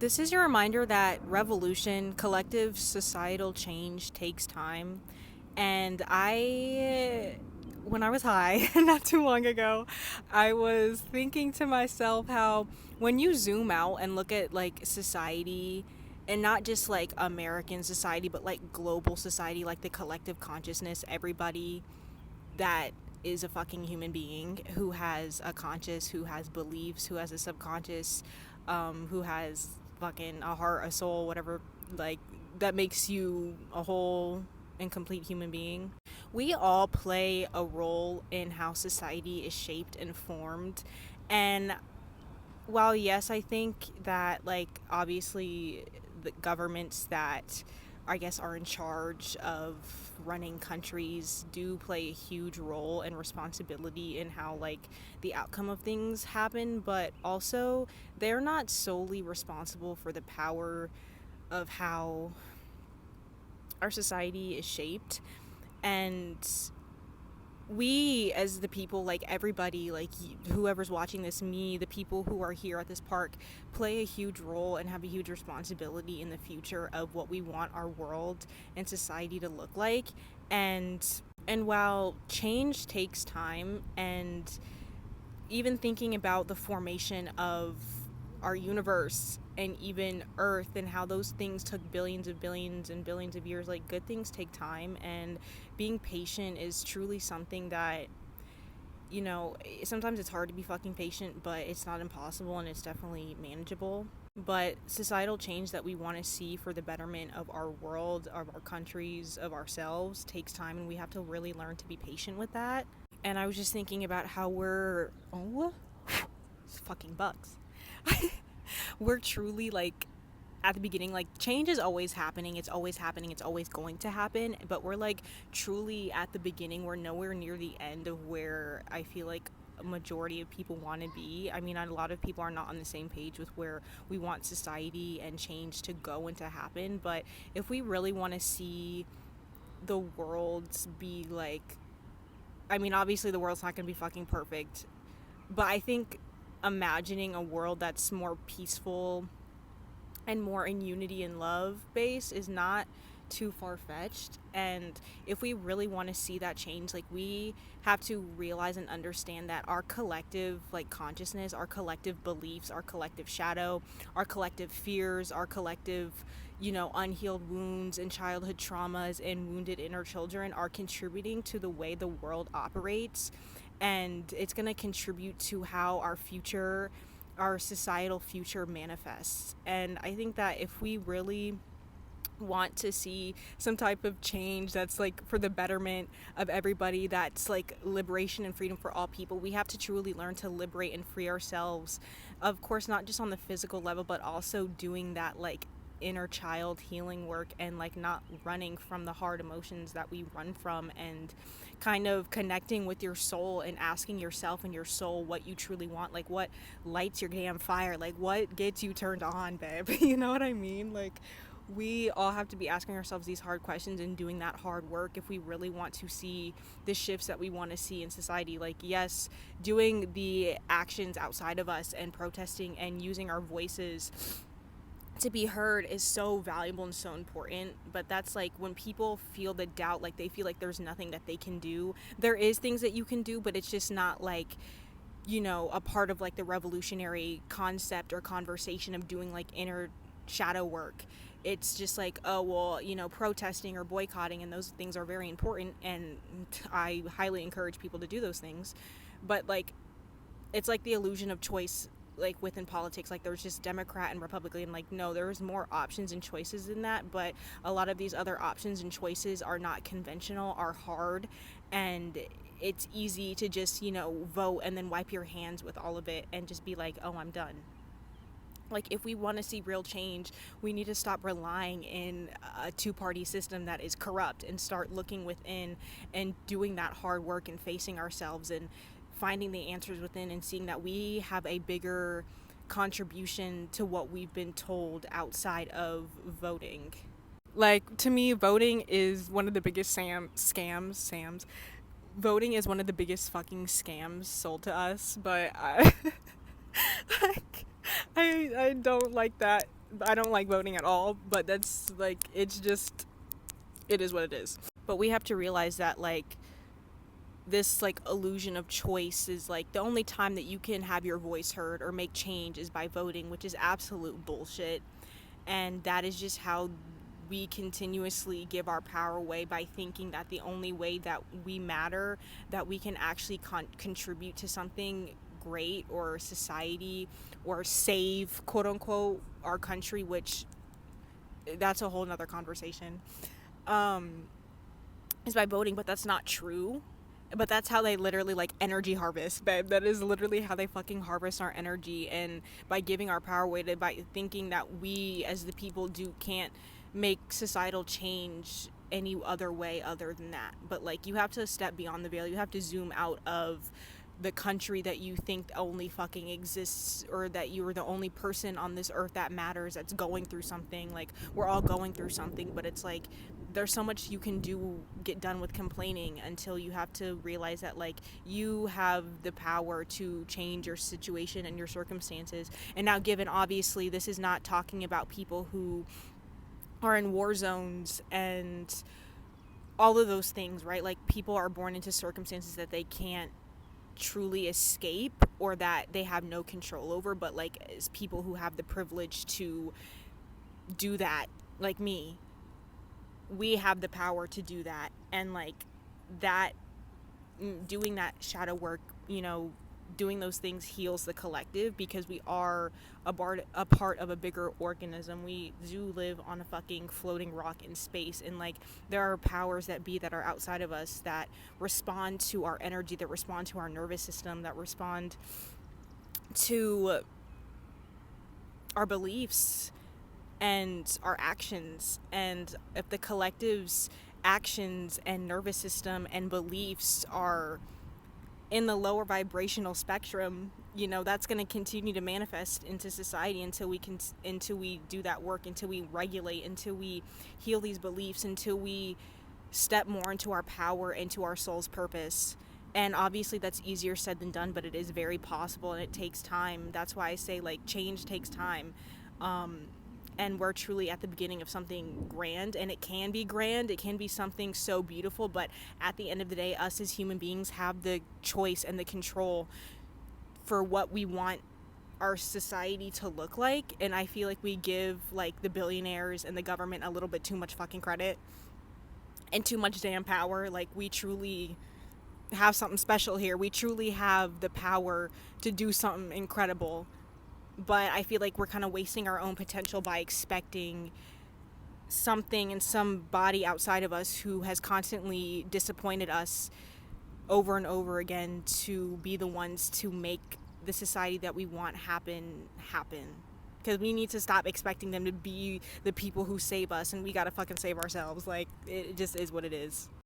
This is your reminder that revolution, collective societal change takes time. And when I was high, not too long ago, I was thinking to myself how when you zoom out and look at like society, and not just like American society, but like global society, like the collective consciousness, everybody that is a fucking human being who has a conscious, who has beliefs, who has a subconscious, who has fucking a heart, a soul, whatever, like that makes you a whole and complete human being. We all play a role in how society is shaped and formed. And while, yes, I think that, like, obviously the governments that I guess are in charge of running countries do play a huge role and responsibility in how, like, the outcome of things happen, but also they're not solely responsible for the power of how our society is shaped. And we as the people, like everybody, like whoever's watching this, me, the people who are here at this park, play a huge role and have a huge responsibility in the future of what we want our world and society to look like. And while change takes time, and even thinking about the formation of our universe and even Earth and how those things took billions of billions and billions of years, like good things take time, and being patient is truly something that, sometimes it's hard to be fucking patient, but it's not impossible and it's definitely manageable. But societal change that we want to see for the betterment of our world, of our countries, of ourselves takes time, and we have to really learn to be patient with that. And I was just thinking about how it's fucking bugs. We're truly like at the beginning, like change is always happening, it's always happening, it's always going to happen, but we're like truly at the beginning. We're nowhere near the end of where I feel like a majority of people want to be. I mean, a lot of people are not on the same page with where we want society and change to go and to happen, but if we really want to see the world be like, I mean, obviously the world's not going to be fucking perfect, but I think imagining a world that's more peaceful and more in unity and love base is not too far-fetched. And if we really want to see that change, like we have to realize and understand that our collective like consciousness, our collective beliefs, our collective shadow, our collective fears, our collective unhealed wounds and childhood traumas and wounded inner children are contributing to the way the world operates, and it's going to contribute to how our societal future manifests. And I think that if we really want to see some type of change that's like for the betterment of everybody, that's like liberation and freedom for all people, we have to truly learn to liberate and free ourselves, of course not just on the physical level, but also doing that like inner child healing work, and like not running from the hard emotions that we run from, and kind of connecting with your soul and asking yourself and your soul what you truly want, like what lights your damn fire, like what gets you turned on, babe. You know what I mean? Like we all have to be asking ourselves these hard questions and doing that hard work if we really want to see the shifts that we want to see in society. Like, yes, doing the actions outside of us and protesting and using our voices to be heard is so valuable and so important, but that's like when people feel the doubt, like they feel like there's nothing that they can do. There is things that you can do, but it's just not like a part of like the revolutionary concept or conversation of doing like inner shadow work. It's just like, oh well, protesting or boycotting, and those things are very important, and I highly encourage people to do those things, but like it's like the illusion of choice, like within politics, like there's just Democrat and Republican, like no, there's more options and choices than that, but a lot of these other options and choices are not conventional, are hard, and it's easy to just vote and then wipe your hands with all of it and just be like, oh, I'm done. Like if we want to see real change, we need to stop relying in a two-party system that is corrupt and start looking within and doing that hard work and facing ourselves and finding the answers within, and seeing that we have a bigger contribution to what we've been told outside of voting. Like, to me, voting is one of the biggest scams. Voting is one of the biggest fucking scams sold to us, but like, I don't like that I don't like voting at all, but that's like, it's just, it is what it is. But we have to realize that like this like illusion of choice is like the only time that you can have your voice heard or make change is by voting, which is absolute bullshit. And that is just how we continuously give our power away, by thinking that the only way that we matter, that we can actually contribute to something great or society or save, quote unquote, our country, which that's a whole nother conversation, um, is by voting. But that's not true. But that's how they literally like energy harvest, babe. That is literally how they fucking harvest our energy. And by giving our power away, to by thinking that we as the people can't make societal change any other way other than that. But like, you have to step beyond the veil. You have to zoom out of the country that you think only fucking exists, or that you are the only person on this earth that matters, that's going through something. Like, we're all going through something, but it's like there's so much you can get done with complaining, until you have to realize that like you have the power to change your situation and your circumstances. And now, given obviously this is not talking about people who are in war zones and all of those things, right? Like, people are born into circumstances that they can't truly escape, or that they have no control over. But like, as people who have the privilege to do that, like me, we have the power to do that. And like that, doing that shadow work, doing those things heals the collective, because we are a part of a bigger organism. We do live on a fucking floating rock in space, and like there are powers that be that are outside of us, that respond to our energy, that respond to our nervous system, that respond to our beliefs and our actions. And if the collective's actions and nervous system and beliefs are in the lower vibrational spectrum, that's going to continue to manifest into society until we do that work, until we regulate, until we heal these beliefs, until we step more into our power, into our soul's purpose. And obviously that's easier said than done, but it is very possible, and it takes time. That's why I say like change takes time. And we're truly at the beginning of something grand, and it can be grand, it can be something so beautiful. But at the end of the day, us as human beings have the choice and the control for what we want our society to look like. And I feel like we give like the billionaires and the government a little bit too much fucking credit and too much damn power. Like, we truly have something special here. We truly have the power to do something incredible. But I feel like we're kind of wasting our own potential by expecting something and somebody outside of us who has constantly disappointed us over and over again to be the ones to make the society that we want happen. Because we need to stop expecting them to be the people who save us, and we gotta fucking save ourselves. Like, it just is what it is.